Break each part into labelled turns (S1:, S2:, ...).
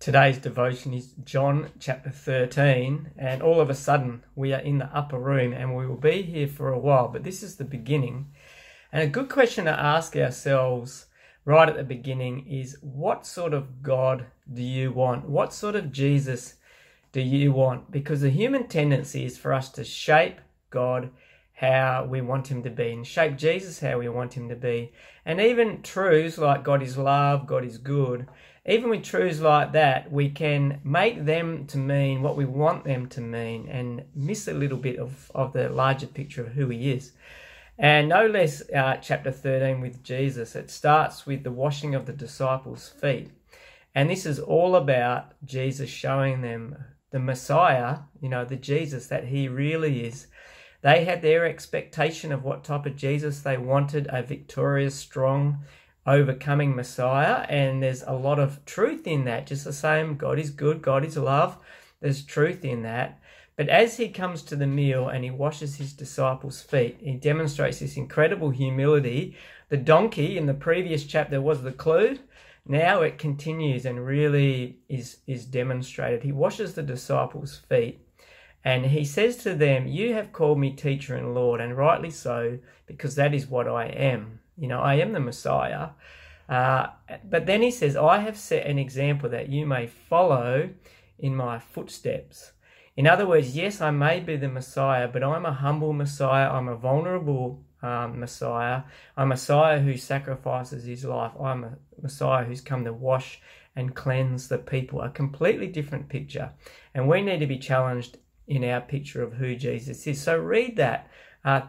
S1: Today's devotion is John chapter 13, and all of a sudden we are in the upper room and we will be here for a while, but this is the beginning. And a good question to ask ourselves right at the beginning is, what sort of God do you want? What sort of Jesus do you want? Because the human tendency is for us to shape God how we want him to be and shape Jesus how we want him to be. And even truths like God is love, God is good, even with truths like that, we can make them to mean what we want them to mean and miss a little bit of the larger picture of who he is. And no less chapter 13 with Jesus. It starts with the washing of the disciples' feet. And this is all about Jesus showing them the Messiah, the Jesus that he really is. They had their expectation of what type of Jesus they wanted, a victorious, strong, overcoming Messiah, and there's a lot of truth in that. Just the same, God is good, God is love, there's truth in that. But as he comes to the meal and he washes his disciples' feet, he demonstrates this incredible humility. The donkey in the previous chapter was the clue. Now it continues and really is demonstrated. He washes the disciples' feet and he says to them, "You have called me teacher and Lord, and rightly so, because that is what I am." I am the Messiah. But then he says, "I have set an example that you may follow in my footsteps." In other words, yes, I may be the Messiah, but I'm a humble Messiah. I'm a vulnerable Messiah. I'm a Messiah who sacrifices his life. I'm a Messiah who's come to wash and cleanse the people. A completely different picture. And we need to be challenged in our picture of who Jesus is. So read that.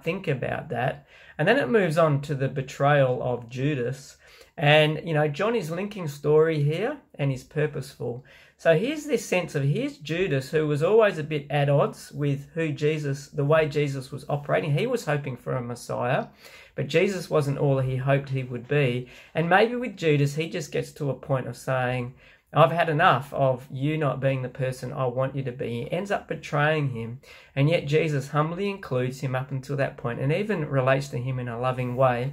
S1: Think about that. And then it moves on to the betrayal of Judas. And, John is linking story here and is purposeful. So here's this sense of, here's Judas, who was always a bit at odds with the way Jesus was operating. He was hoping for a Messiah, but Jesus wasn't all he hoped he would be. And maybe with Judas, he just gets to a point of saying, "I've had enough of you not being the person I want you to be." He ends up betraying him, and yet Jesus humbly includes him up until that point and even relates to him in a loving way.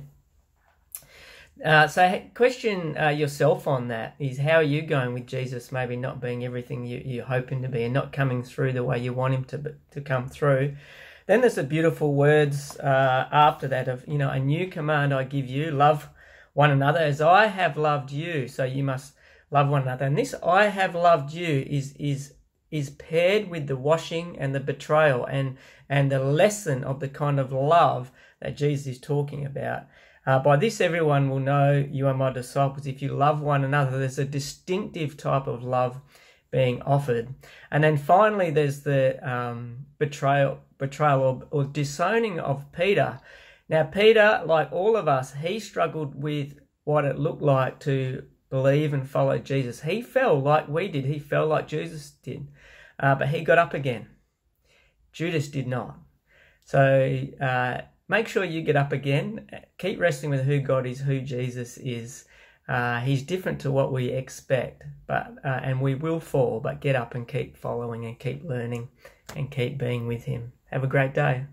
S1: So question yourself on that is, how are you going with Jesus maybe not being everything you hope him to be and not coming through the way you want him to come through? Then there's the beautiful words after that of, "A new command I give you, love one another as I have loved you." So you must love one another. And this "I have loved you" is paired with the washing and the betrayal and the lesson of the kind of love that Jesus is talking about. "By this everyone will know you are my disciples, if you love one another." There's a distinctive type of love being offered. And then finally there's the betrayal or disowning of Peter. Now Peter, like all of us, he struggled with what it looked like to believe and follow Jesus. He fell like we did. He fell like Jesus did. But he got up again. Judas did not. So make sure you get up again. Keep wrestling with who God is, who Jesus is. He's different to what we expect, and we will fall, but get up and keep following and keep learning and keep being with him. Have a great day.